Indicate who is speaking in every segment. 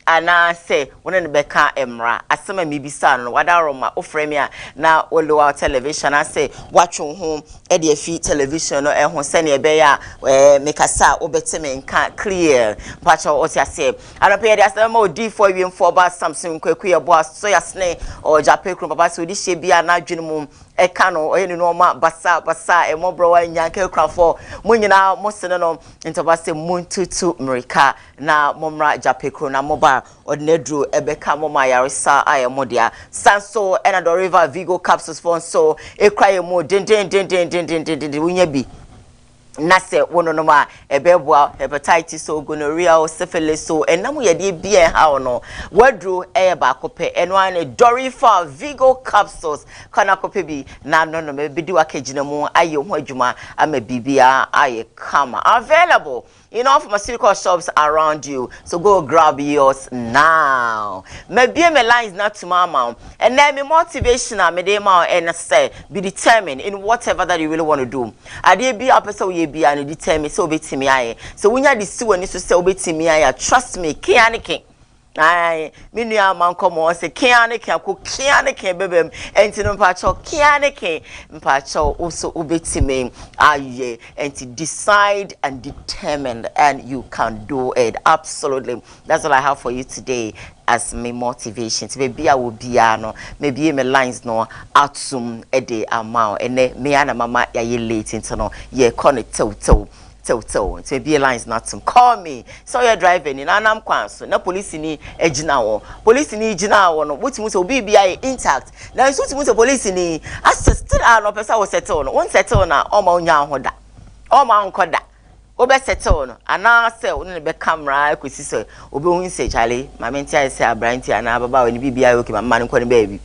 Speaker 1: ana say wona ne beka emra asema mi bisa no wada roma ofremi a na olowa television I say watch home e de afi television no ho se ne be ya mekasa obeteme nka clear pacha o tia say anope de asema odi for wi mfo ba Samson kwakuye bo so yasne o jape krum papa so di she bia na adwene mu eka no oyeni no ma basa e mobro wa nyanke krafo munyina mosene no ntoba se muntutu mrika na momra japekro na moba odnedru ebeka moma yaresa ayemodia sanso enado river vigo capsules for so ekraye mo den wunya bi nase wono ma ebeboa hepatitis o gonorrhea o syphilis so enam ye de bia ha no wadru ba kope eno ane Dorifa Vigo capsules kana kope bi na no me bidi wakagina mu aye ho adwuma ama bibia aye kama available in all pharmaceutical shops around you. So go grab yours now. Maybe my lines not to mama. And then me motivation me dey ma and say be determined in whatever that you really want to do. I dey be a person we be and determined so be me aye. So when you dey see when you say be me aye, trust me, kianiki. Ai me nua man komo se kianiki akọ kianiki bebem enti no mpacho kianiki mpacho also ubetime aye enti decide and determined and you can do it absolutely. That's all I have for you today as my motivation. Maybe I will be no maybe my lines no atsum ede amount ene me ana mama ya ye late into no ye connect to to be lines not some call me so you're driving in anam kwanso na police ni ejina wo police ni ejina wo no wutimu so bibia intact na so wutimu so police ni assisted no person was settle no won settle na o ma onya hoda o ma nkoda o be settle no ana say won ne be camera kwesi so obi hu se chale ma menti ai say abranti ana baba we ni bibia okay mama nko ne baby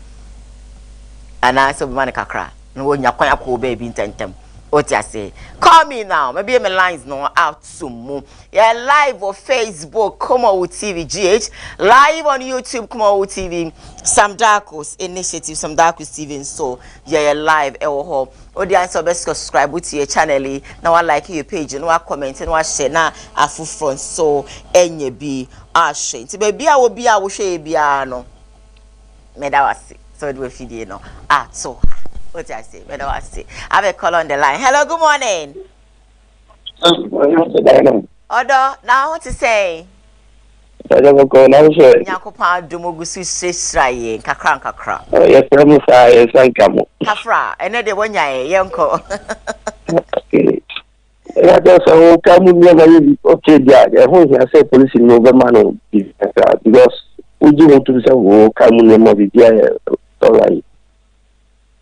Speaker 1: ana so be man kakra no wonya kwan akọ baby ntentem. What I say? Call me now. Maybe my lines no out soon. Yeah, live on Facebook, KUMAWOOD TV GH. Live on YouTube, KUMAWOOD TV. Sam Darkos Initiative, Sam Darkos TV. So yeah, live. Oh, the answer best subscribe to your channel. Now I like your page. No I comment. No I share. Now I full front. So any be share. So baby, I will share. Be no. Me that was it. So it will feed you no. So. What I say? What do I say? I have a call on the line. Hello, good morning. Odo, now what to say? Nyakopa Dumugusu Sisraye, Kakra.
Speaker 2: Oh, yes,
Speaker 1: Kafra, and then one yanko.
Speaker 2: Okay. Yeah, that's a come okay, yeah, I say police in November because we do want to say, come in the all right.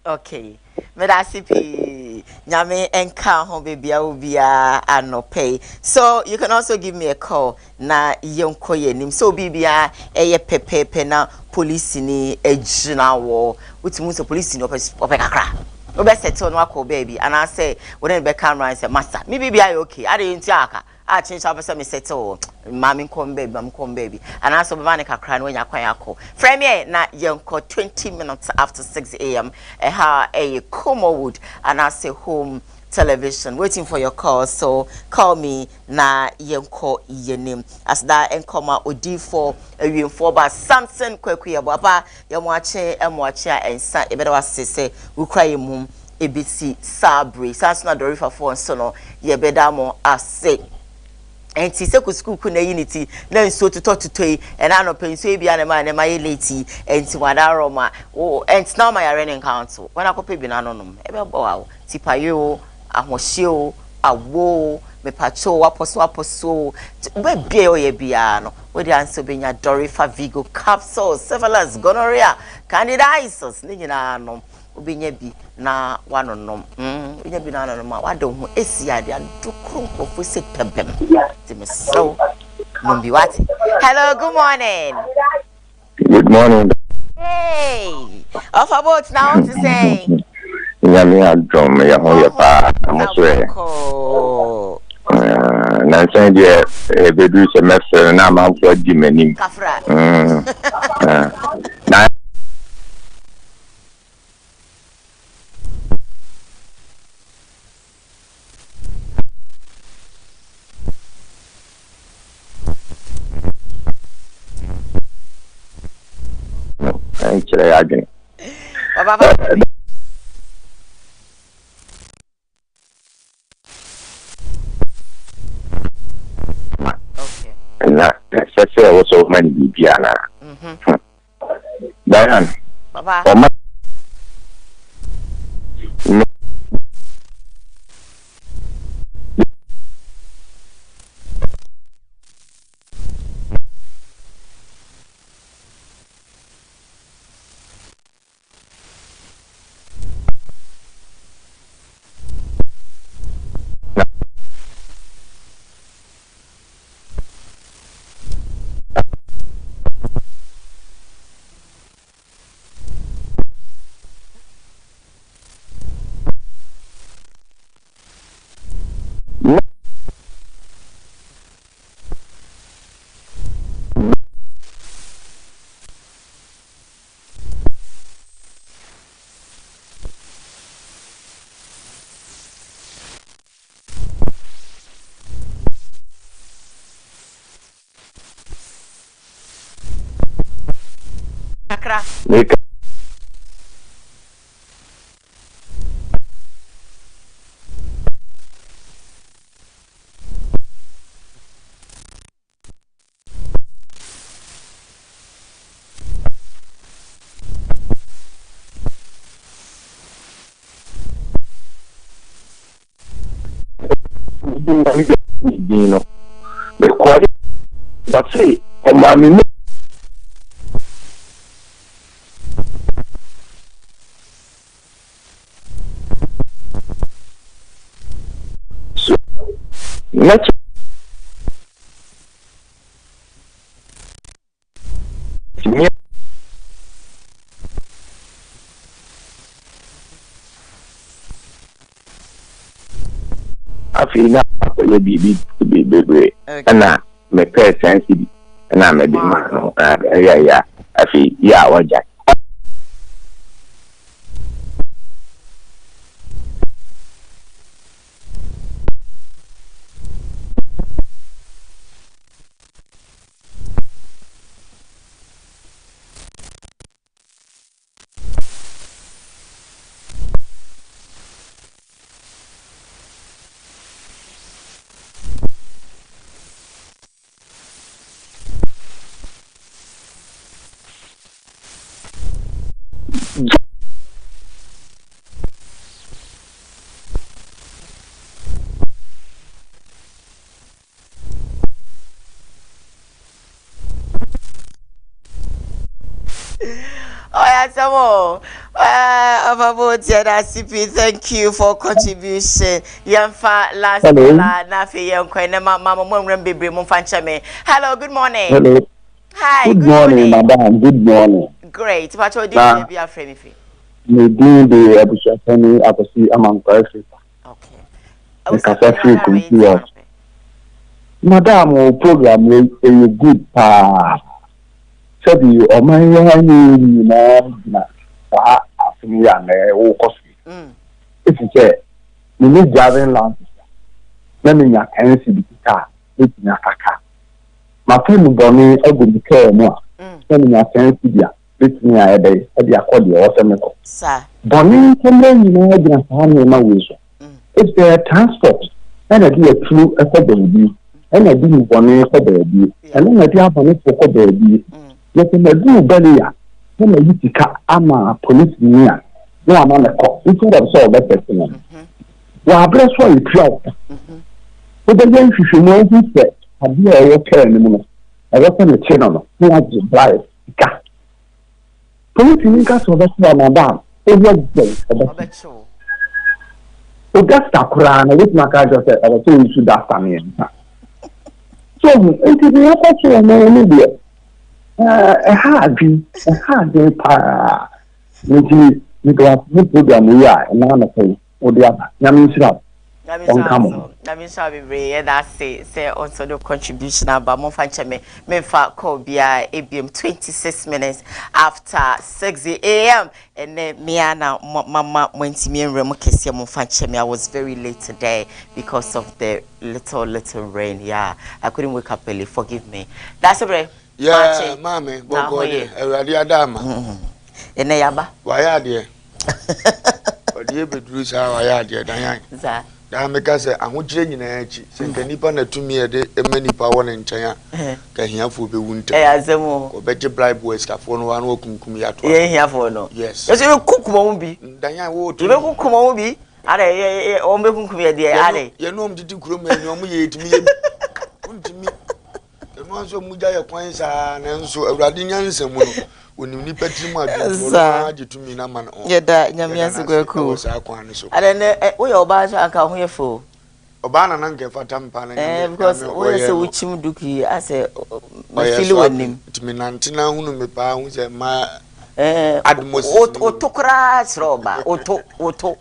Speaker 1: Okay. Medasipi Nyame enka ho bebia obia anope. So you can also give me a call na yonko yenim. So bibia eye pepepe na police ni ejina wo. Utimu so police ni opekakra. Obe settle no akọ baby and I say when be camera and say master. Me bibia okay. I dey ntiaka. I change up some settle. Mommy come baby. And also be manika crying when you akọ. Frame na yonko 20 minutes after 6 a.m. A KUMAWOOD and I say home television waiting for your call. So call me na yonko yenim as that enkoma odi for a for ba Samson kwakuye baba yamwache and sa e better was say we cry mum ABC Sabri sans na Dorifa for so no ye bedamo ase. And she said, school could unity, then so to talk to toy, and I know Pennsy be an man and my lady, and to one aroma. Oh, and it's now my running council. When I copy bananum, ever bow, Tipayo, a hoshio, a woe, me pacho, apostle, where beer ye biano, where the answer being a Dorifa Vigo capsule, syphilis, gonorrhea, candidiasis, Ninano. Ubinyebi na wano nom ubinyebi na no ma wado ho esiade adu kronkrofo se pebem timi so numbi wati. Hello, good morning.
Speaker 2: Good morning.
Speaker 1: Hey, off about now to say
Speaker 2: Nyame adom ya ho ye pa amoswe na sen je bedu semester na ma so di manim
Speaker 1: kafra
Speaker 2: na nkyerɛ adwene
Speaker 1: baba
Speaker 2: na sɛ wɔ sɛ ɔma ne biribia na Diane
Speaker 1: baba
Speaker 2: ɔma
Speaker 1: kakra
Speaker 2: no because but say ɔma me so not afei na akɔyɛ biribi bebree ɛna mepɛɛ sɛnsi bi ɛna mede ma no ɛyɛ afei yɛ a wɔgya
Speaker 1: Thank you for contribution. Yamfa last na fe yankwa na mama mo nwem bebre mo fancha me. Hello, good morning.
Speaker 2: Hello.
Speaker 1: Hi,
Speaker 2: good morning, madam. Good morning.
Speaker 1: Great. What you doing be afraid me?
Speaker 2: Me do the abushafani akosi amankwa Africa. Okay. Madam, o program is good pa. Sabi o man yani na sa afini ya na o kosi. If you say you need driving license, let me ya tensi bikita, let me ya kaka. Ma friend boni egu bikɛ mo a. Let me ya tensi dia, let me ya ebe akɔdi o se me ko.
Speaker 1: Sir.
Speaker 2: Boni kemle ni na gina sa na ma weso. If there transport, and I do a true baby, and I do boni for baby, and then I do have boni for baby. Yet in the do belia, when I used to cut ama police near. No, I'm on a call. You could have solved that person. Well, I bless for you, proud. But the young you know who said, I do a okay anymore. I was on the channel, who has to drive. Police in case of that madam, over the Augusta Kurana, with my car just said, I was told you should have come in. So, it is not actually a man. A hard pa. Which program we are, and I'm saying, or the other. Yamin Shop.
Speaker 1: Yamin Shop, say also the contribution about Monfancha me fa call be ABM 26 minutes after 6 a.m. and then Miana Mama went to me and Remokesia Monfancha me. I was very late today because of the little rain. Yeah, I couldn't wake up early. Forgive me. That's a break.
Speaker 3: Yeah, mommy, Bogode, Radia Dama.
Speaker 1: ene yaba
Speaker 3: waya de odi bedru sa waya de dan yan
Speaker 1: za
Speaker 3: da meka se ahokyere nyina achi se nkanipa na tumi e de emanipa wona nkyɛn a ka hiafo be wunta
Speaker 1: azemo
Speaker 3: ko beje bribe boys ka fo no wa no kunkum ya to
Speaker 1: hiafo no
Speaker 3: yes
Speaker 1: yeso kukuma mu bi
Speaker 3: dan yan wo to
Speaker 1: be kukuma mu bi are o me kunkum ye de are
Speaker 3: ye no mdidi kuro ma ni o mu ye timi ye untimi no so mu ja ye kwan sa na nso awurade nyansam no onim ni patri mu adu no agitumi na man on
Speaker 1: yeda nyamiase gwaku
Speaker 3: sa kwan no so
Speaker 1: are ne wo ye oba so aka ho ye fo
Speaker 3: oba na nan ke fata mpa na
Speaker 1: because wo ye se uchim duki ase ma fili wonim
Speaker 3: timi nantina hunu me pa hu se ma
Speaker 1: otokra sroba oto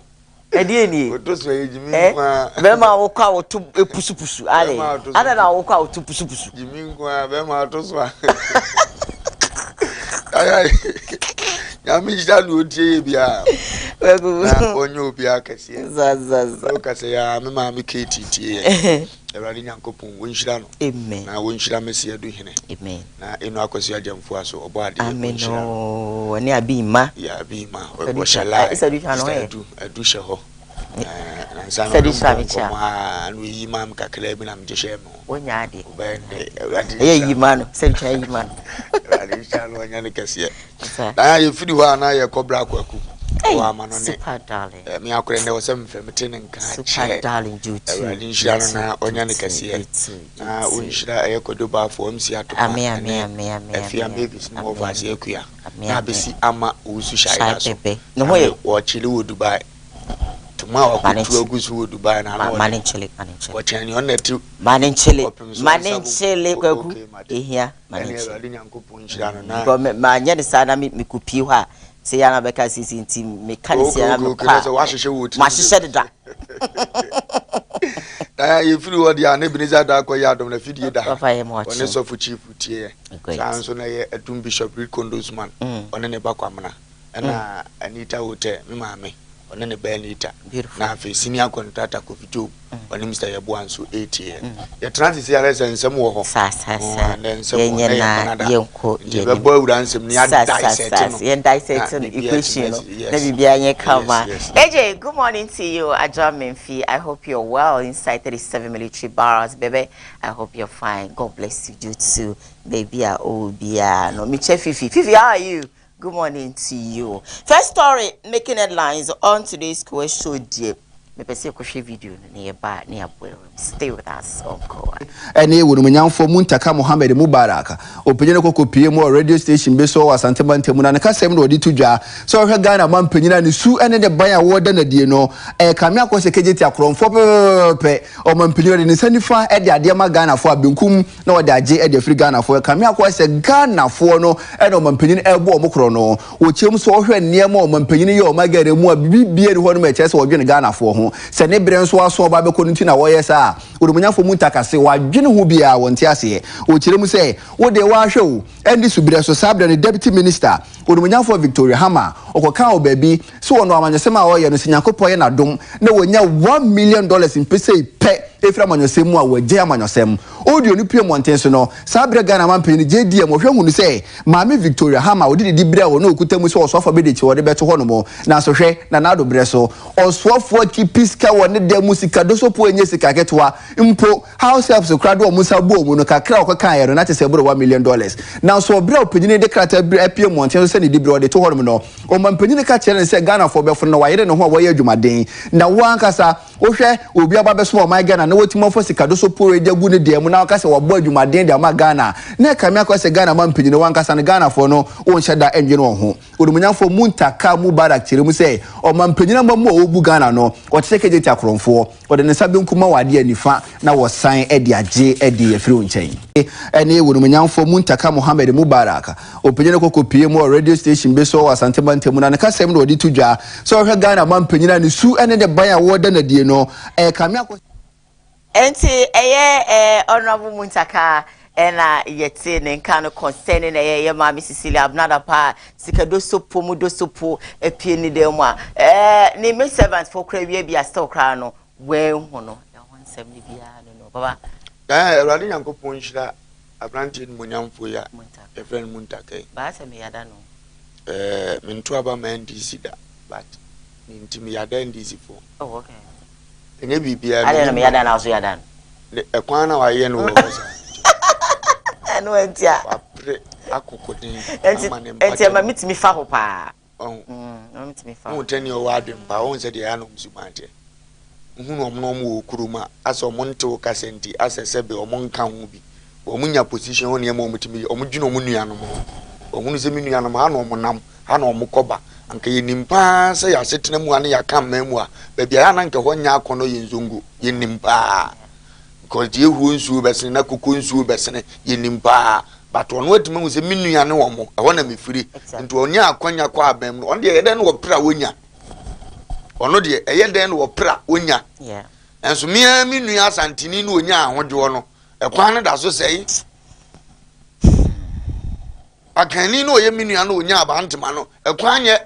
Speaker 1: edi eni
Speaker 3: oto so ejimi kwa
Speaker 1: be ma wo kwa oto epusupusu ale ada na wo kwa oto pusupusu
Speaker 3: jimi kwa be ma oto so ay yami jalo otie bia na onyo obi akase
Speaker 1: za
Speaker 3: o kase ya me ma me KTT Ewradi Nyankopon wonhyira no
Speaker 1: amen
Speaker 3: na wonhyira mesi adu hene
Speaker 1: amen
Speaker 3: na enu akosi ajamfo aso obo ade
Speaker 1: amen no ani abima
Speaker 3: ya abima o shala
Speaker 1: isa du hano
Speaker 3: adu she ho na nsan
Speaker 1: sadi shabicha
Speaker 3: anu yi mam kakra bi na mjeshe mo
Speaker 1: wonya ade
Speaker 3: obende Ewradi
Speaker 1: yi mano sadi cha yi mano
Speaker 3: Ewradi shalo wonya ne kase na ye fidi ho ana ye kobra akwaku wa mano ne
Speaker 1: super darling
Speaker 3: me akore ne wosem femete ne nka
Speaker 1: super darling duty
Speaker 3: Ewradi nhyira na onya ne kase na onhyira ayekodo ba fo amsi ato
Speaker 1: amen
Speaker 3: afia babies no overs ekuya na besi ama usu shaira so
Speaker 1: no ho
Speaker 3: wo chile wo Dubai tuma wa kutu agusu wo Dubai na no
Speaker 1: manchele
Speaker 3: wo chani on net
Speaker 1: manchele kwaku ehia manchele
Speaker 3: Ewradi Nyankopon nhyira no na
Speaker 1: go ma nya de sana me kupi ho a se ya na beka sisi nti me kan se ya me kwa
Speaker 3: wa hwehwe wo ti
Speaker 1: ma hwehwe de da
Speaker 3: ye firi wo dia na Ebenezer da ko ya dom na fidie da
Speaker 1: papa ye mo
Speaker 3: one so fu chief tie sanso na ye Adum Bishop Rick Kondosman one ne bakwamna na Anita Hotel me maame one ne ba Anita na afi senior contractor ko fito one Mr. Yebo anso 8 year ye transit ya resa nsem wo ho
Speaker 1: sa ye nyena yenko
Speaker 3: ye be bo awura nsem ni adai
Speaker 1: ye dissect no equation na bibia nye kama AJ, good morning to you. Aja Memfi, I hope you're well inside 37 military barracks, baby. I hope you're fine. God bless you, you too, baby. No, Miche Fifi, how are you? Good morning to you. First story making headlines on today's Koowaa Show, dear. Me pese ko hwe video nearby near boy. Stay with us on Koowaa.
Speaker 4: Ene wo no nyamfo Muntaka Mohammed Mubarak openyene kokopie mu radio station be so Asante Bantemu na kasem no odi tudwa so hwe Ghana man penyina ne su ene de ban a wo da na die no kame akose kejeti akromfo pe o man penyina de sanifa e de ade ma Ghana fo abenkum na wo de age e de free Ghana fo kame akose Ghana fo no ene o man penyina ebo o mokro no wo chem so hwe niam o man penyina ye o magare mu a bibie ne ho no ma chese wo dwene Ghana fo ho se ne bre nso aso ba be ko nti na wo yesa Odomanyafo Muntaka se wadwene ho bia wonte ase o kiremu se wo de wa hwew endi subire so sabra ne deputy minister Odomanyafo Victoria Hammer okoka o baby so wono amanyesem a wo ye no Nyankopon ye na dom na wonya $1 million in pese pe efra amanyesem mu a wagye amanyesem audio ni pie monten so no sabra Ghana man pe ni JDM wo hwe hunu se maame Victoria Hammer odi di bra wo na okutamu so osofo be de chi wo de beto hono mo na so hwe na nado bre so osofo ki piska wo ne de musika do so po enye sika ketwa mpo house helps krado o musa bo mu no kakra o kan yero na tese bro $1 million na so bra opanyine de krata bra apie monten so se ni di bra de to hono no o mampanyine ka kire se Ghana for be fo no wayere ne ho wo ye adwumaden na wo ankasa wo hwe obi aba be so o my Ghana na wotimo fo sika do so po de gu ne de mu na akasa wo bo adwumaden de ama Ghana na kame akose Ghana mampanyine wo ankasa ne Ghana for no wo nhyeda enje no ho Odomanyafo Muntaka Mubarak kire mu se o mampanyine mamu o bu Ghana no o tese kejeti akromfo o de ne sabe KUMAWOOD anifa na wo san edi age edi efiri onchen ene Odomanyafo Muntaka Mohammed Mubarak openyene kokopie mu radio station be so Asante Bantemu na kasem no odi tudwa so hwe Ghana man penyina ne su ene de ban a wo da na die no kame akọ
Speaker 1: enti honorable Muntaka ena yete ne nka no concerning ye mama Cecilia Abnada pa sikado sopo mu do sopo epie ni de mu a ne me servant for kra wi bia still kra no we hu no ya wonsem ni bia no baba
Speaker 3: Ewradi Nyankopon nhyira abrantie mu nyamfo ya e friend Muntaka
Speaker 1: ba se me yada no
Speaker 3: Mintu aba man DC da, but intimi yada NDC for.
Speaker 1: Oh, okay.
Speaker 3: Enye bibia.
Speaker 1: I don't know yada na so yada.
Speaker 3: Ekwana wa ye no wo so.
Speaker 1: Eno entia.
Speaker 3: Apre akokode.
Speaker 1: Entia ma mitimi fa ho pa.
Speaker 3: Oh.
Speaker 1: No mitimi fa.
Speaker 3: Mo tani o wa adwempa, won se de ya no msumante. Nhunu omno mo okuruma, asa omonte o kasenti, asa sebe omonka ho bi. Omunya position on ye mo mutimi, omudwuna omunuanom. Ohunu se minua no ma na omonam ha na omokoba anka yenimpa se ya setena mu ane ya kan mamu a ba bia na nka honya akono yenzongo yenimpa ko die hu nsu besene na kokko nsu besene yenimpa but ono atuma hu se minua ne wo mo ho na mefiri nti onya akonya kwa abam no on de yeden wo pra wonya ono de eyeden wo pra wonya
Speaker 1: yeah
Speaker 3: enso mia minua asantini no onya ahode wo no ekwan ne da so sei akani no ye minua no onya abantema no ekwanye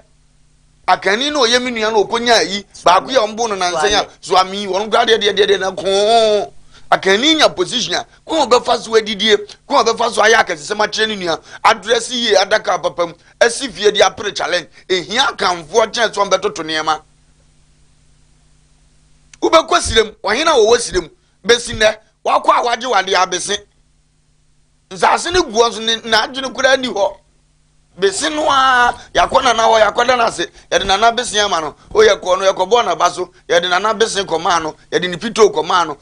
Speaker 3: akani no ye minua no okonya yi ba ku ya mbo no nansen ya so ami won grade de na ko akani nya position ko obefa so adidie ko obefa so aya akese ma kire ni nua address yi adaka papam asifie di apre challenge ehia kanfo chance so betoto niema ubekwasirem ohina wo wasirem besine wakwa awaje wade abese nzase ne guo so na adwene kura ni ho besi no a yakona na ho yakoda na se yede na besi ama no o yakọ no yakobo na baso yede na besi koma no yede ni pito koma no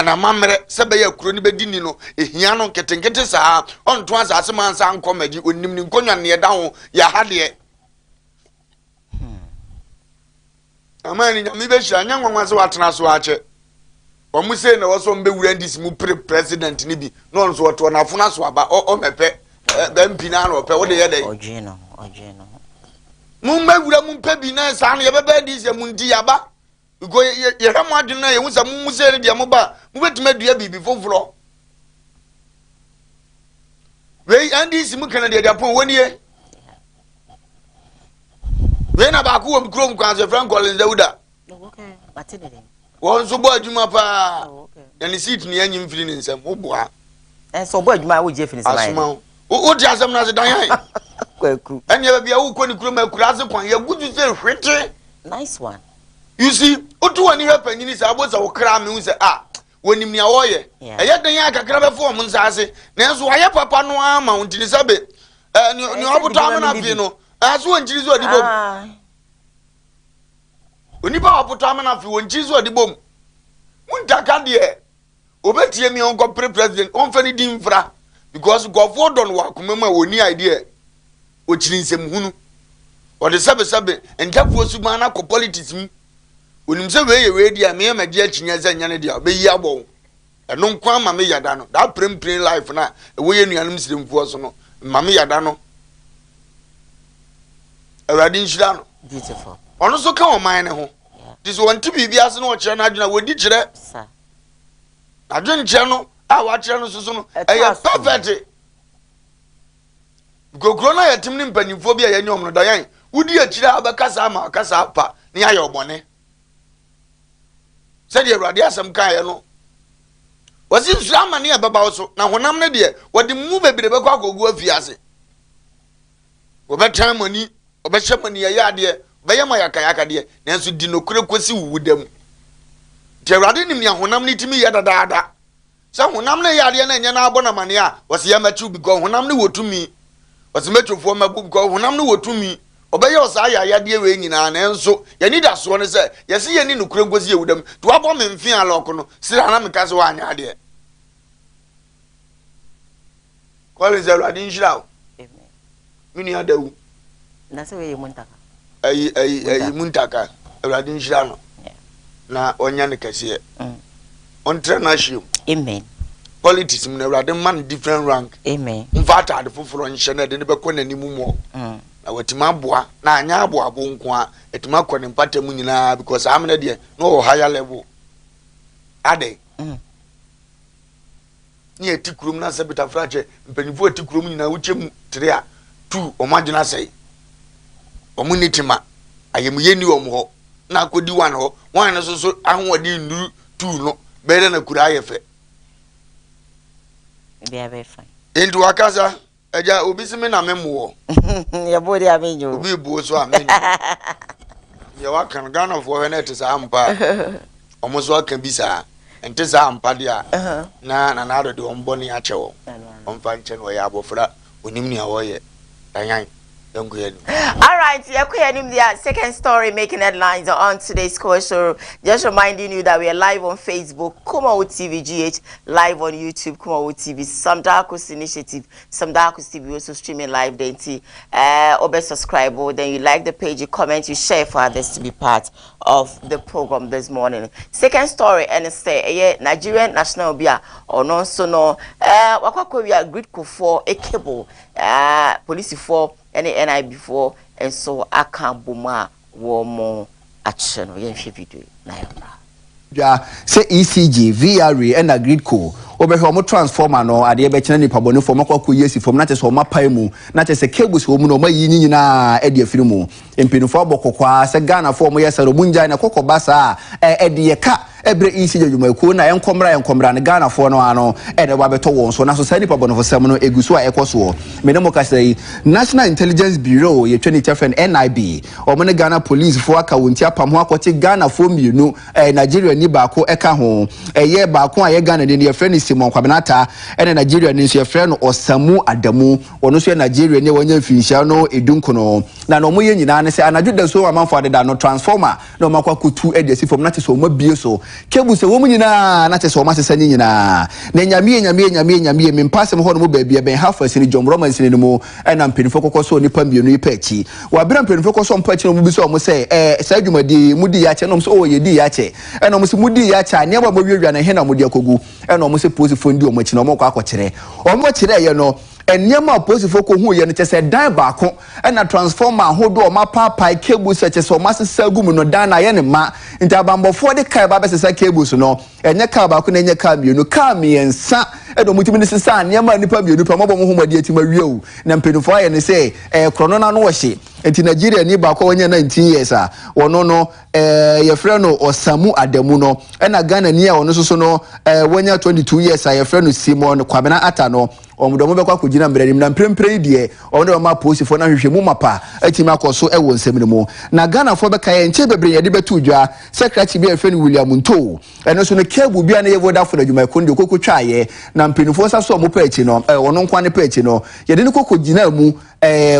Speaker 3: na mamre sebe ya kuro ni bedini no ehia no ketenkete saa onto asase mansa nkomagi onim ni nkonwa ne yeda ho ya hade amani nyame be hia nyanwanwa se watena so ache omuse na woso mbe wura ndisi mu president ni bi no nso woto na afuna so aba o mepe be mpina na ope wo de yede
Speaker 1: ojino
Speaker 3: mu mbe wura mu mpe bi na sa na ye bebe ndisi mu ndi yaba go ye hemu adwene na ye hunsa mu muse de mu ba mu betuma dua bibi foforo we ndisi mu kana de Japan woni ye we na ba ku wo mkrom kwanse Frank Collins Dauda
Speaker 1: okay batide
Speaker 3: won so bo adwuma pa yani seat ni anyi mfiri ni nsem oboa
Speaker 1: so bo adwuma wo je fini sai
Speaker 3: asuma o di asem na se dan yan
Speaker 1: kwaku
Speaker 3: anya ba bia wo ko ni kuro akura se kwan ya gudu se hwete
Speaker 1: nice one
Speaker 3: you see otu wani hwe panyini sa abo sa wo kra me hu se wonim nia wo ye eye dan ya kakra be fo mo nsase na enso aye papa no ama untini sabe ni obuto amana fi no aso wonjiri zo adibom onipa obuto amana fi wonjiri zo adibom muntaka de obetie mi onko president onfani dimfra because gofo don wa kumema woni idea o chirinsem hunu o de sabe entafo suma na ko politics mu onim se we dia me ma dia chinya za nya ne dia be yi abon eno nkwa ma me yada no that prem life na we ye nuanum siremfo so no ma me yada no awadi nshira no
Speaker 1: beautiful
Speaker 3: ono so ka o man ne ho this one to be biase no o kire na adwena wodi kire
Speaker 1: sa
Speaker 3: adwen kire no a wa kire no so no e perfect gogro na yetim ni mpanimfo bia ye nyom no da yan wudi akire abakasa ma kasa pa ne aye obone said you ready asem kan ye no wasi nsura mane e baba so na honam ne de wodi mu bebire be kwa agogu afiase obetan mani obehye mani ye ade be ye ma yakayaka de nanso di nokure kosi wuwudam ti awrade nim ya honam ne timi ye dadaada sa honam ne ye ade na nya na abona mane a wasi ya machu bi go honam ne wotumi wasi metwofo mabu bi go honam ne wotumi obeye osa ya ya de we nyina na enso ye ni da so ne se ye se ye ni nokure kosi ye wudam to abo me mfi aloko no sira na me kase wa anya ade kwale zero adin shirawo
Speaker 1: amen
Speaker 3: mini adawu
Speaker 1: na se we muntaka
Speaker 3: ayi muntaka adin shirano na onya ne kase on international
Speaker 1: amen
Speaker 3: politics mun awrade man different rank
Speaker 1: amen
Speaker 3: mfata ade foforo nhye na de ne be kona nimu mo na watima boa na anya aboa bo nko a etima kone mpata mu nyina because amene de no higher level ade ni etikurum na sabita frache mpanifo etikurum nyina wuchem 3 a 2 omagina sei omunitima ayemu yeni omho na akodi 1 ho 1 no so ahwodi nduru 2 no bere na kura ayefe
Speaker 1: be fine
Speaker 3: enti wakaza Eja obi si me na memo.
Speaker 1: Your body amenyo.
Speaker 3: Obi bu so amenyo. Ye wa kan Ghana for we na te sa ampa. Omo so aka bi sa. Ente sa ampa dia. Na do de omboni a chewo. Omfa nche no ya abofra onim ni awoye. Danyan.
Speaker 1: All right, the second story making headlines on today's Koowaa Show. Just reminding you that we are live on Facebook, KUMAWOOD TV GH, live on YouTube, KUMAWOOD TV, some Darkus Initiative, some Darkus TV also streaming live. Then, obe subscribe, then you like the page, you comment, you share for others to be part of the program this morning. Second story, and say, Nigerian National Bia or no so no, Wakwa grid for a cable, police for. Any NI before and so I can't buma more action or video na
Speaker 4: ja say ECG VRE and a grid co obehomo transformer no ade be kene nipa bonu fo makwa yesi fom na te so mapai mu na te se cables wo mu no mayi nyina e de afiri mu empinufo abokokwa se Ghana fo mo yesaro munja na kokoba sa e de ye ka ebre isi jadwumakuo na enkomra ne Ghana fo no ano e de ba beto won so na so sa nipa bonu fo sem no eguso a ekoso me ne mo ka say National Intelligence Bureau ye 2010 NIB o mo ne Ghana police fo aka wonti apam ho akote Ghana fo mienu Nigeria ni baako eka ho ye baako a ye Ghana de ye friend Simon Kwabenata ene Nigeria ni so ye friend no Osamu Adamu ono so ye Nigeria ni wanya mfinhia no edunkono na no mo ye nyina ne se anadwo da so amanfo ade da no transformer no makwa kutu e de si fom na te so mo bie so kebu se wo mu nyina na te so ma sesa ni nyina na nyame mempasem ho no mo baabia ben half asini John Romans ni mu ena mpenifo kokoso nipa mienu ipa achi wa bira mpenifo kokoso mpa achi no mu bi so mo se sa dwumadi mudi ya che no so o ye di ya che ena mo se mudi ya cha ne ba mo wiewia na he na mudi akogu ena mo se posifo ndi o mo achi no mo kwa akokere o mo kire ye no enyema posifo ko hu ye no chese dan baako ena transformer hodo o mapapa cable se chese o masesa gum no dan na ye ne ma ntabambofo de kai ba besesa cables no enye ka baako na enye ka mienu ka miensa edo mutimi ne sesa nyema nipa mienu pa mo mo humadi atima wieu na mpenufo aye ne se krono na no wo hye enti Nigeria ni baako onye 19 years a wono no ye frɛ no Osamu Adamu no ena Ghana ni a wono so no wonya 22 years a ye frɛ no Simon Kwabena Ata no omudomo bekwa kugina mbranim na mprempre die ondo ma posifo na hwehwemu mapa atimi akoso e wo nsem ne mu na Ghana fo beka ye nche bebre ye de betu dwa secretary bi efeni William Nto eno so no kebu bia na ye voda fo adwuma kondo kokotwa ye na mpinifo sa so mo pachi no wono nkwa ne pachi no ye de ne kokogina mu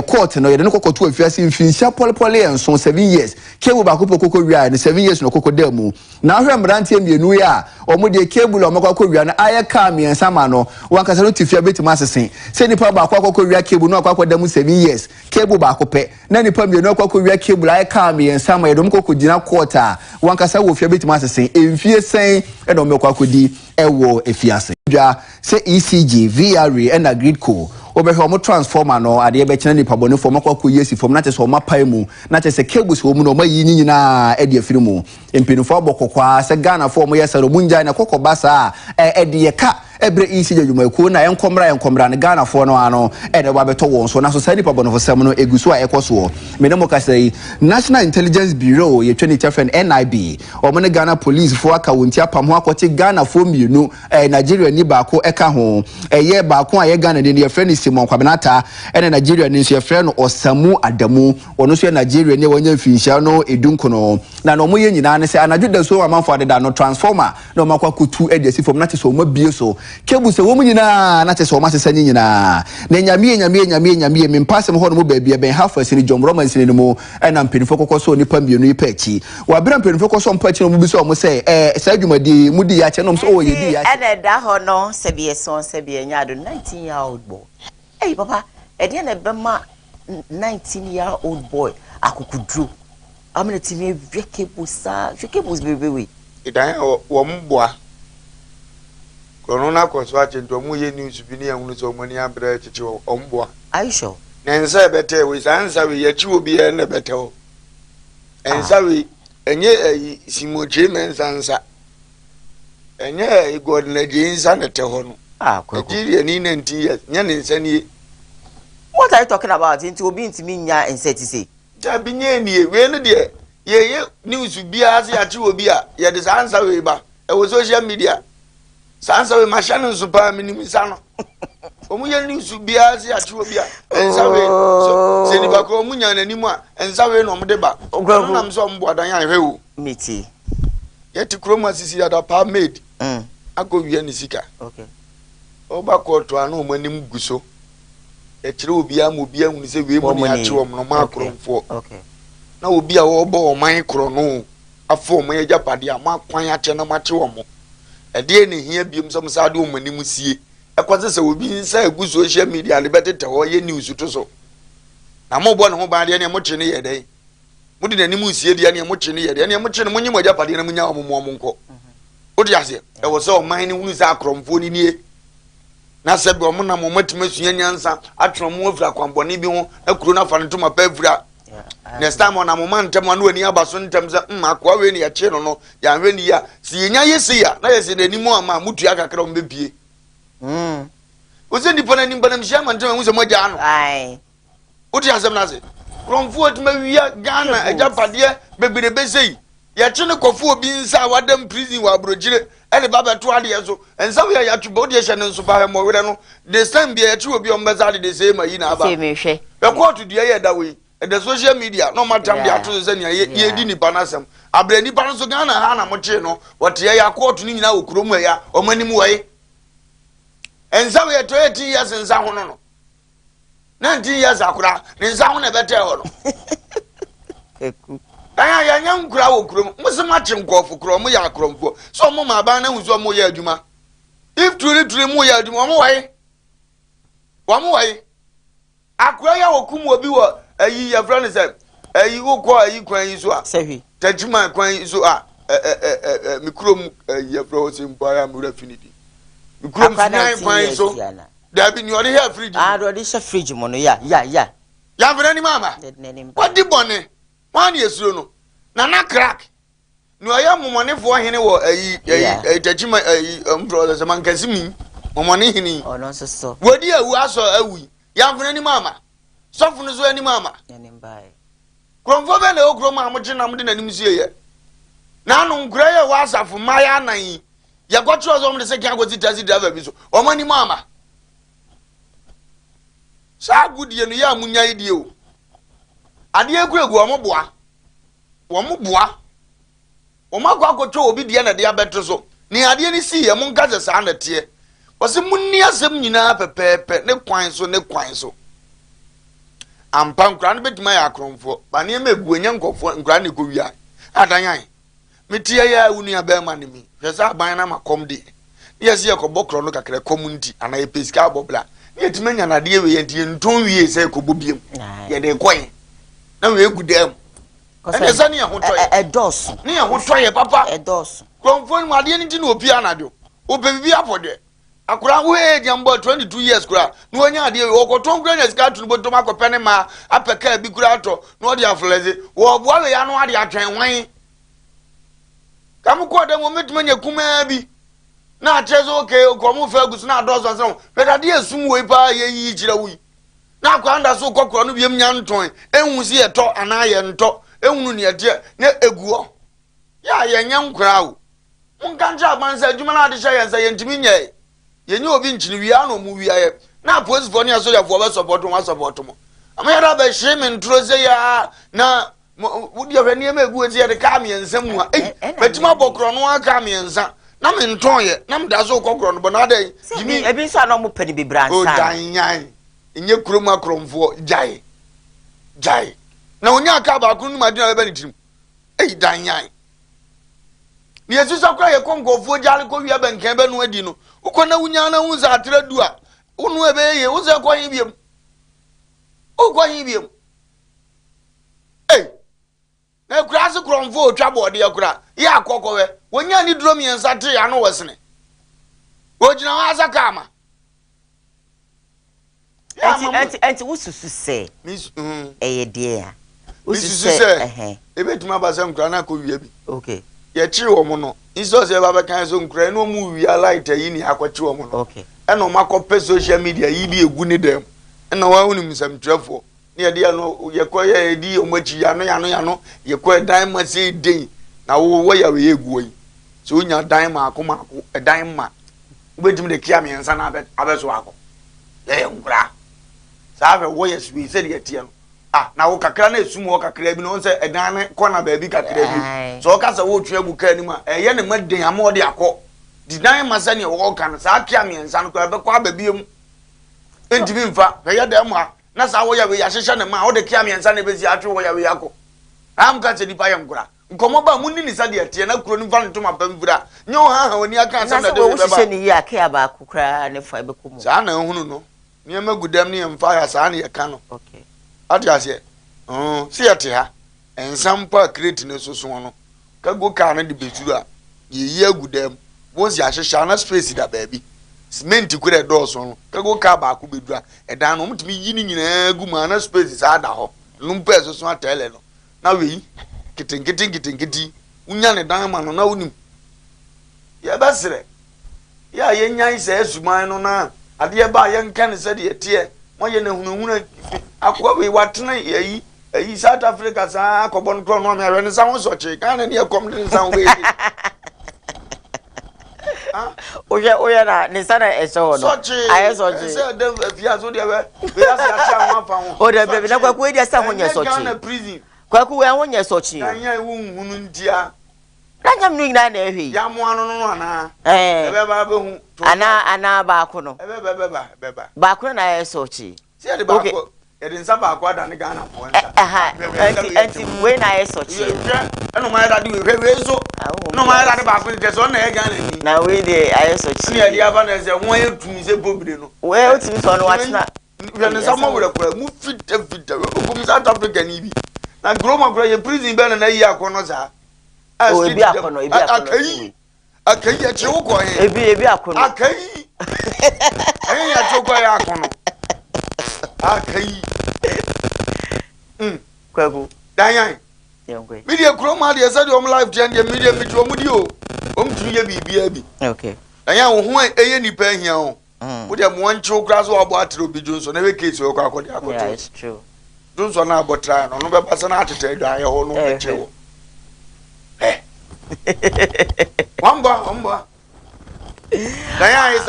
Speaker 4: court no ye de ne kokotu afiase mfinhia polepole enso 7 years kebu ba kopo kokowia ne 7 years no kokoda mu na hwe mrantie mienu ya omo de kebu lo makwa kokowia na aye ka miensa ma no wankasa no tifia masese se nipa ba akwa wia cable no akwa da mu 7 years cable ba akopɛ na nipa mienu akwa wia cable ay ka me ensa ma yedom kokogina quarter wankasa wo fia betima asese emfie sen e do me kwakodi ewo efiase dwa se ECG VRE and grid co obehomo transformer no ade be kene nipa bonu fo makwa yesi fom na te so mapai mu na te se cables wo mu no mayi nyina e de afiri mu empinufo abokokwa se Ghana fo mo yesaro munja na kokoba sa e de ye ka ebre isi jadwumakuo na enkomra ne Ghana fo no ano e de ba beto won so na so sani pa bono fo sem no eguso a ekoso me ne mo ka say National Intelligence Bureau ye 2010 NIB o mo ne Ghana police fo aka wonti apam ho akote Ghana fo mienu Nigeria ni baako eka ho ye baako a ye Ghana de ye friend Simon Kwabenata ene Nigeria ni so ye friend Osamu Adamu ono so ye Nigeria ni wanya mfinhia no edunkono na no mo ye nyina ne se anadwo da so amanfo ade da no transformer no makwa kutu e de si fom na te so mo bie so kebu se wo mu nyina na te so masesa nyina na nyame mempasem ho no mo baabia ben half asini John Romans ni mu ena mpenifo kokoso nipa mienu ipa achi wa bira mpenifo kokoso mpa achi no mu bi so mo se sa dwumadi mudi ya che no so o ye di ya che
Speaker 1: ena da ho no se bi eso se bi enya do 19-year-old boy hey papa e de na be ma 19-year-old boy akukudru amene timi vekebus bebewe
Speaker 3: idan wo mboa Corona consuate into muye news bini and so many abra chicho omboa.
Speaker 1: Are you sure?
Speaker 3: Nensa better with answer we yachi will be a better. And sorry, and ye simoje men's answer. And ye god na jeans and a tehon. Nigeria in 10 years, yan in seni.
Speaker 1: What are you talking about? Into being to me and say to say.
Speaker 3: Jabini, really dear. Ye news will be as yachi will be a yet is answer we ba. It was social media. Sansa we mashano super minimisano. omuye news bia se achi obi a ensawe so se ni ba ko omunya nanimu a ensawe no omde ba no nam so ombo adan ya hwe wo
Speaker 1: miti
Speaker 3: yeti kroma sisi ada pa made akọ wiye ni sika
Speaker 1: okay
Speaker 3: oba koto anu omanim guso e kire obi am obi ahunu se we mu ni achi wo no ma akromfo
Speaker 1: okay
Speaker 3: na obi a wo bo oman kro no afọ oman agapade a ma kwan ache na ma che wo mo e de ne hia biem so msa de omanim sie e kwase se obi nsa egu social media le betete ho ye news to so na mo bo ne ho ba de ne mo che ne ye dai mo de nanim sie de ne mo che ne ye de ne mo che ne mo nyim agapade na mo nya mo nko odi ase e wo se oman ni hunu sa akromfo ni nie na se be omo na mo matime sunya nyansa atro mo afra kwambone bi ho akuro na fa ntoma pa afra next time on a moment ntem anu ani abaso ntem se akwa we ne ya che no ya hwe ni ya si yenya yesi ya na yesi na nimu ama mutu akakra o mbebie oze ni pona ni banam shama ntem hu se moja ano ai oti asem na se kromfu otuma wiya Ghana ajapade bebire besei ya che ne kofu obi nsa wadam prison wa brojire ele baba to ade yeso ensa we ya tubo odi ehye ne nso ba mo were no the same be ya che obi o mbeza de same yi na aba
Speaker 1: se me hwe
Speaker 3: e court dia ye da we the social media no matter dia to ze ne ye di nipa na asem abra nipa no so Ghana ha na mo che no wote ya court ni nyina okuromu ya o manim we ensa we to 18 years ensa ho no 19 years akura ne ensa ho na bete ho no
Speaker 1: eku
Speaker 3: ya nyam kura wo kurom musema chinkofo kurom ya kromfo so mo ma ba na huzo mo ya adwuma if truly mo ya adwuma mo wai akura ya wokum obi wo ayi ya friend say ayi wo ko ayi kwan yi so a
Speaker 1: sehi
Speaker 3: tajima kwan yi so a mi kurom ya fro se mpara mu rafinity mi kurom nine kwan yi so da bi ni odi here fridge
Speaker 1: do di she fridge mo no ya
Speaker 3: vena ni mama what di bonne One year no na crack no aya momonefo hene wo ayi tajima ayi brother man kasimi momone hini
Speaker 1: no so
Speaker 3: wodi awu aso awi ya mfuna ni mama sofu no so ani mama
Speaker 1: yani mbae
Speaker 3: kromfo be na okroma amje na mde nanim sie ye na no nkura ye wa asafo maya nan ya gotro zo mde se kan agoti taxi driver bi so o mani mama sa gudie no ya munya idie o ade ekuregu omoboa omakwa akotwo obi de na de abeto so ni ade ni si ye mun gaze sa na tie wose munni asem nyina pepepe ne kwan so ampa nkra no betima ya akromfo ba ne megu enya nkofo nkra ne ko wia adanyan metie ya unu ya be ma ne mi hwesa aban na makom de ye se ye ko bokro no kakra komunti ana ye pesika bobla ne timanya na de we ye die nton wie se ko bobiem ye de koyin na we gudam ene sani ya hotoye
Speaker 1: edos
Speaker 3: ni ya hotoye papa
Speaker 1: edos
Speaker 3: kromfo mu ade ni ti na opi anado obebibi afode akura we jambo 22 years kura no onya ade okoton kura na sika tunu botom akopene ma apeka bi kura to no ode afleze wo boa we ya no ade atwen wan kam ko de mo metumanya kuma bi na achezo okay ko mu fa gusu na adozo san pedade esum we pa ye yi kira wi na kwa anda so kokoro no biem nya nton ehun si eto ana ye nto ehunu ne ade ne eguo ya ye nya nkura wo munka nja abansa adwuma na ade hye yensa yentimi nye yenye obi nchini wi ano mu wi aye na police for ne so ya for be support mo amaya da be hye me ntro ze ya na wudi ahwe ne ma egu ezi ye de ka me yensa mu a betima bokoro no aka me yensa na me nton ye na me da so kokoro no bona da
Speaker 1: jimi ebi so na mo pani bibransa
Speaker 3: o danyan enye kurom akromfo jai na onya aka ba kunu ma dina be ni tirim danyan ni yesu sakwa ye kongofo jale ko wi abenkan be no adi no ukona wunya na hu za atradu a unu ebe ye wo ze ko hin biem na kura se kromfo otwa bode ya kura ya akokowe wonya ni duro miensa te ya no wesene wojina wa azaka ama
Speaker 1: anti wususu se de ya
Speaker 3: wususu se ebetuma ba se nkura na ko wi bi
Speaker 1: okay
Speaker 3: ye chi wo mo no iso se baba kan so nkura no mu wi light yi ni akwachi wo mo no
Speaker 1: okay
Speaker 3: e no makope social media yi bi egu ni dem e na wa hunu misamtrefo ni ye dia no ye ko ye di omachi ya no ye ko dan ma se den na wo ya we egu yi so nya dan ma akoma e dan ma ubetimi de kia me nsa na abeso ako nkura saa fe wo yes we say de tie no na wo kakra na esum wo kakra bi no say edan ne corner ba bi kakra bi so ka say wo twa gu ka ni ma eye ne maden ama de akọ di dan ma say ne wo kan saa kia miensa no ko be kwa ba biem entibi mfa ye da mu na saa wo ya we ya hyehyɛ ne ma wo de kia miensa ne be si atwe wo ya we akọ am ka se di pa ye nkura nkomo ba munni ni sa de tie na kuro ni fa ntoma pamvura nyo ha oni aka sa na de
Speaker 1: wo hyehyɛ ne yi akia ba akukra ne fa be komo
Speaker 3: saa na hunu no ni ma gudam ni mfa ya saa na ye ka no
Speaker 1: okay
Speaker 3: ati ase si ate ha ensampa crate ne soso no ka go ka na de betu a ye yi agudam won si ahyehya na space da baabi cement kure do so no ka go ka ba ko bedu a edan no mutumi yi ni nyina gu ma na space sa da ho lumpa soso atele no na we kitinkiti unya ne dan ma no na unim ye basire ya ye nyan se asuman no na ade ba ye nka ne se de tie mo ye na hunahuna akwa we watena yi South Africa sa akobon kro no me awe ne sa ho so che kan ne ekom ne sa ho we
Speaker 1: oya na ne sa na eso no aye so che
Speaker 3: se de afia so de we ya se atia ho afa ho
Speaker 1: o de bebe na kwaku e de sa ho nye so che kwaku we ho nye so che
Speaker 3: kan ya wo hunu ndia
Speaker 1: ranyam nu ina na ehwe
Speaker 3: ya mo anu no ana ebe ba be hu
Speaker 1: ana ba ko no
Speaker 3: ebe
Speaker 1: ba ko na eso che
Speaker 3: se de ba ko edin saba akwada ne Ghana mo nta
Speaker 1: anti we na eso chi
Speaker 3: eno ma ya de we so no ma ya de ba ko de so na e Ghana ni
Speaker 1: na we de eso chi
Speaker 3: ni ade aba na se won ye tumi se bobire no
Speaker 1: we o timi so no watna
Speaker 3: we ne sama wura kura mu fit we ko mu South Africa ni bi na groma kura ye prison be na yi akono za
Speaker 1: ebi akono
Speaker 3: akayi ya che wo ko he
Speaker 1: ebi akono
Speaker 3: akayi ayi ya che ko ya akono akayi
Speaker 1: kwaku
Speaker 3: danyan
Speaker 1: yenkwe
Speaker 3: media kroma de say om live ten de media mi to omudi o omtumi ye bibia bi
Speaker 1: okay
Speaker 3: danyan wo ho eye nipa hia o wo de mo nche okra so abo atro bi Johnson na we case we kwa akodi akoto
Speaker 1: yeah it's true
Speaker 3: Johnson na abotra no be pasa na atete adwa ye ho no be chewo Wamba. Daya is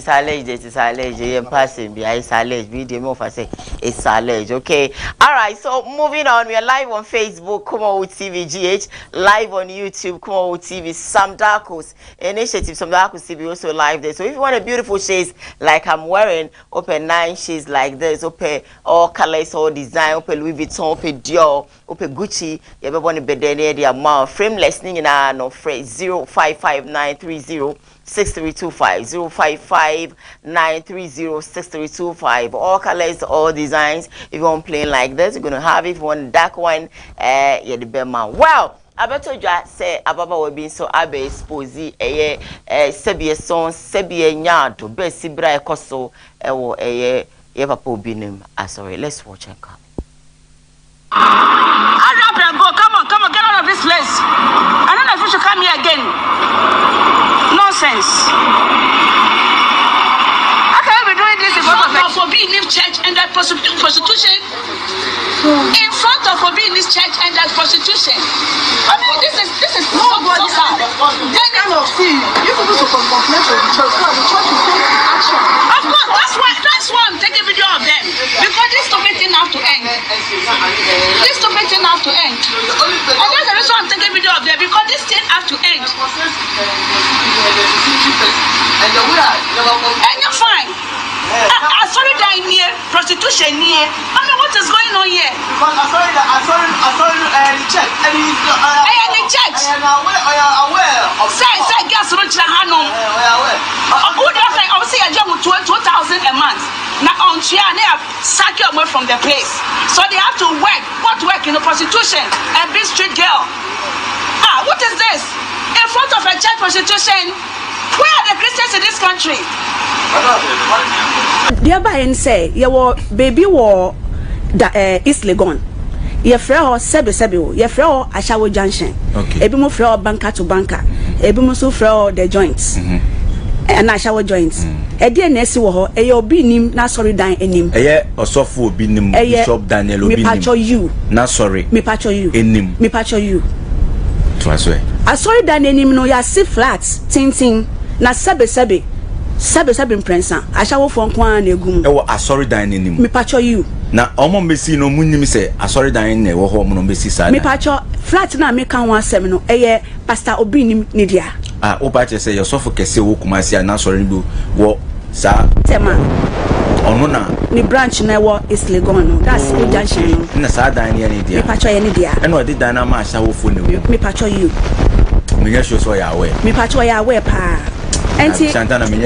Speaker 3: alleged.
Speaker 1: It is alleged. You passing be it's alleged. Video more for say it's alleged. Okay. All right. So moving on, we are live on Facebook, KUMAWOOD TV GH, live on YouTube, KUMAWOOD TV, Sam Darko's initiative. Sam Darko's TV also live there. So if you want a beautiful shades like I'm wearing, open 9 shades like this, open all colors, all design, open Louis Vuitton, open Dior, open Gucci. You ever want to be there? The amount frameless. Nina no phrase 055930. 6325 0559306325. All colors, all designs. If you want plain like this, you're gonna have it. If you want dark one, yeah, the bear man. Well, I better just say Ababa will be so abe expose sebie son sebie nyado be sibra ekoso ewo ye papa obinim. Sorry, let's watch and come.
Speaker 5: Come on, get out of this place. I don't know if you should come here again. Nonsense. How can you be doing this in front of forbidden church and that prostitution? In front of forbidden church and that prostitution. I mean, this is no God. They kind of see you people to complain to the church. The church is taking action. Of course, that's why I'm taking video of them, because this stupid thing have to end. This stupid thing have to end. And that's the reason I'm taking video of them, because this thing have to end. And you're fine. I saw it down here, prostitution here. I mean, what is going on here?
Speaker 6: Because I saw the church. And
Speaker 5: the church.
Speaker 6: I am aware of
Speaker 5: say, girls don't try Hanom. Who does I say a job with 2,000 a month? Now, on Chia, they have sacked you away from the place. So they have to work. What work in the prostitution? A big street girl. What is this? In front of a church prostitution? Where are the Christians in this country?
Speaker 7: Dear Brian say, your baby war East Legon. Your friend Sebi, your friend Ashawo Junction. Okay. Ebi mo friend banker to banker. Ebi mo so friend the joints. And Ashawo joints. Edi nesi wo ho e obi nim na sorry dan enim. Eye
Speaker 8: osofo obi nim Bishop Daniel obi nim.
Speaker 7: Me pacho you.
Speaker 8: Na sorry.
Speaker 7: Me pacho you.
Speaker 8: Enim.
Speaker 7: Me pacho you.
Speaker 8: To aswe.
Speaker 7: I sorry dan enim no ya see flat tinting na sebe Sabe imprensa. Ashawo for nkwa na egum.
Speaker 8: Ewo asori dan nim.
Speaker 7: Me pacho you.
Speaker 8: Na omo mbesi no munim se asori dan na ewo ho mo no mbesi sa.
Speaker 7: Me pacho flat na me kan wasem no eye pastor obi nim ne dia.
Speaker 8: Ah, o ba che se yo sofo kese wo kumasi na asori bi wo sa
Speaker 7: tema.
Speaker 8: Ono na
Speaker 7: ni branch na wo is Legon no. That's the junction no.
Speaker 8: Na sa dan ne dia.
Speaker 7: Me pacho ye ne dia.
Speaker 8: E no de dan na ma ashawo fo ne.
Speaker 7: Me pacho you.
Speaker 8: Me nya show so ya aware.
Speaker 7: Me pacho ya aware pa. Enti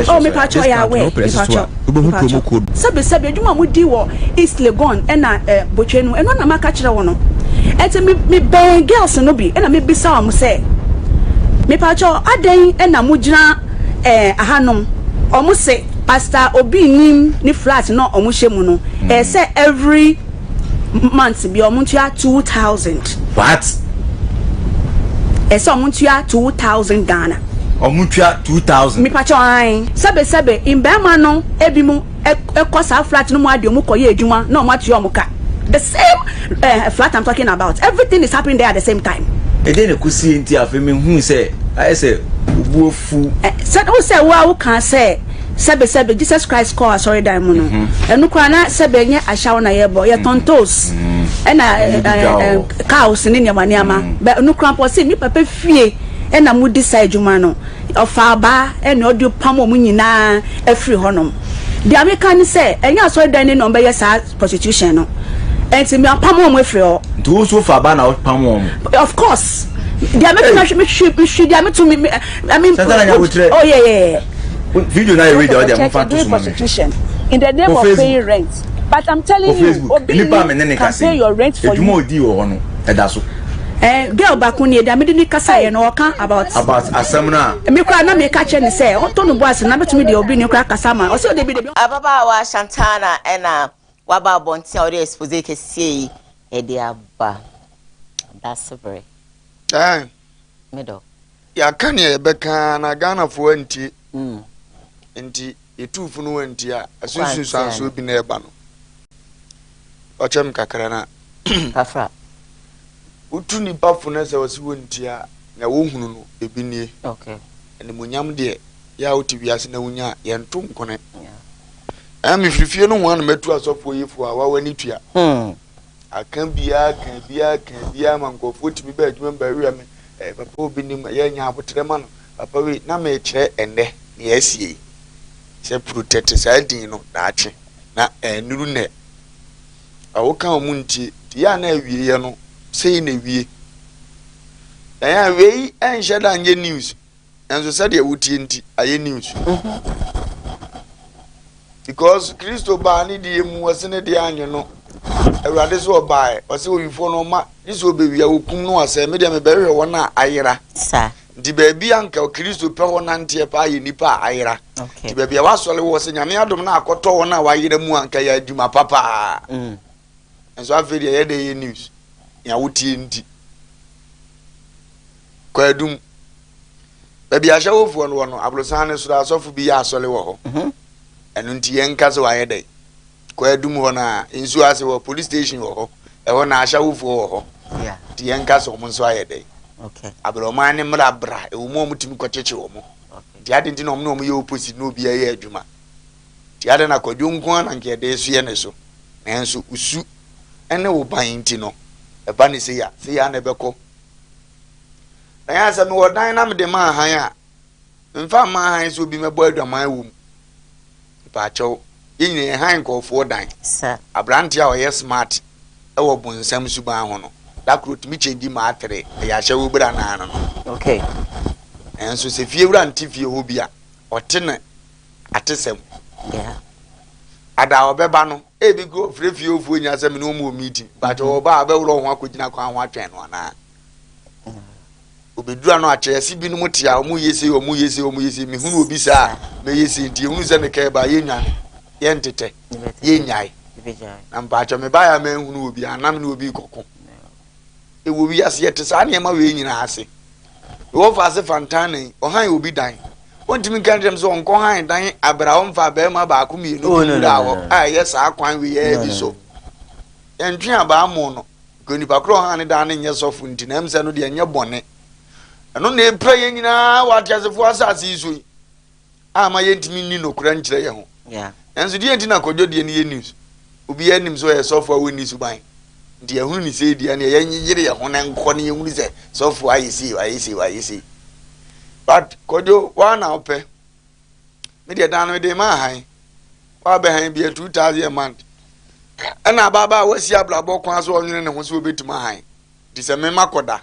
Speaker 7: oh me pacho ya aware. Me pacho.
Speaker 4: Promo code.
Speaker 7: Sabe adwuma mu di wo East Legon e na botwe no. Eno na maka kire wo no. Enti me ben girls no bi e na me bisa wa mo se. Me pacho adan e na mu gina ahanom. Omo se pastor obi nim ni flat no omo hye mu no. Say every month bi omo tua 2000.
Speaker 8: What?
Speaker 7: Say omo tua 2000 Ghana.
Speaker 8: Omutua 2000.
Speaker 7: Me pacho an sabe in Bama no ebi mu ekosa flat no mu ade mu koye adwuma na o matu o muka the same flat I'm talking about. Everything is happening there at the same time.
Speaker 8: E dey na kusi nti afemi hu say I say obuofu
Speaker 7: said who say wa can say sabe Jesus Christ call sorry die mu no enu kwa na sabe nye ahyawo na yebo ye tontos na cows ni nyama be enu kwa po say mi papa fie na mu decide juma no ofaba na odu pam o nyina afri honom the American say enya so dan ni no be yes prostitution no enti me pam o mu afri ho
Speaker 8: do so faba na pam o mu
Speaker 7: of course the American should I mean oh yeah
Speaker 8: video na read all them for
Speaker 7: prostitution in the name of paying rent, but I'm telling you obi can pay your rent for you
Speaker 8: odi o no e da so
Speaker 7: girl back on the midini kasa ye no kan about
Speaker 8: asem na
Speaker 7: me kwa na me ka che ne say on to no boys na betumi de obi ne kwa kasa ma o se o de bi de
Speaker 1: ababa wa Shantana ena waba bontia o de expose kesie e de aba that's very middle
Speaker 3: ya kan ye beka na Ghana fo anti nti etufu no anti a asunsun sanso bi na eba no o chem kakra na
Speaker 1: kafra
Speaker 3: utu ni bafo na se wasi wontia na wo hunu no ebinie
Speaker 1: okay
Speaker 3: ene munyam de ya uti wiase na wunya ye nto nkone ami frifie no ho na metu asofo yefo a wa wani tua akan bia mankofo timi ba adwuma ba wi ame papa obi nim ye nya abotre ma no papa we na me kire enne na yasie se protect sadin no na ache na nuru ne awoka omunti ya na awie ye no sei na wie ya wei enhye da nge news enso said e wutie nti aye news because Christo ba ni die mu wase ne de anyo no Ewurade so obae wase oyifo no ma iso bewi awokum no wase me de me behwe wona ayira
Speaker 1: sa
Speaker 3: ndi baabi anka Christo pe ho nante pa aye nipa ayira ndi baabi wasole wo se nyame adom na akoto wona wayira mu anka ya adwuma papa enso aferi ye de news ya wutie ndi kwadum baabi ahyawofu no abrosan so da asofu bi ya asole wo ho enu nti yenka so waye dai kwadum ho na insu ase wo police station wo ho e ho na ahyawofu wo ho
Speaker 1: yeah
Speaker 3: ti yenka so mo nso aye dai
Speaker 1: okay
Speaker 3: abromane mrabra e wo mo mutimi kocheche wo mo ti ade ndi no mo ye opposite no bi aye adwuma ti ade na kwadunko na nke de so ye ne so na enso usu ene wo ban ti no e ba ne se ya na beko na ya se me wo dan na me de ma han a mfa ma han so bi mebo adwaman wo pa chaw yin han ko fo dan
Speaker 1: sir
Speaker 3: abrante a o smart e wo bonsam suban ho no da krot mi chendi ma atere e ya hyewo bra na no
Speaker 1: okay
Speaker 3: enso se fie wura ntifie ho bia otene atesem
Speaker 1: yeah
Speaker 3: ada obeba no e bi go frefie ofu nya asem no mo meeting but oba abewro ho akogina kwa ho atwen no na obedura no akyesi bi no mutia omu yesi mi hunu obi sa me yesi nti hunu se ne kai ba yenwan ye ntete yenyai na mpacho me ba ya me hunu obi anam na obi kokko e wo wi ase yete sa ne ma we nyina ase wo fa ase fantane o han obi dan wontimi kandrem so onko han dan abra wo mfa ba ma ba ko mi no kura wo yes akwan we ye bi so entwe aba mo no goni ba kro han dan ne nye sofu nti na mse no de nye bone eno na epra ye nyina watiasefo asase iso ama yentimi ni no kura nkyerɛ yɛ ho nanso die nti na kodwo die ne news obi anim so yɛ sɔfo a woni suban nti ehunu ni sɛ die ne yɛ nyere yɛ ho na nkɔ ne yɛhunu sɛ sɔfo ayesi but kodwo wa na opɛ me de dan me de ma han wa be han bi 2000 a month ana baba wasi ablabo kwan so onwene ne ho so obetima han di se me makoda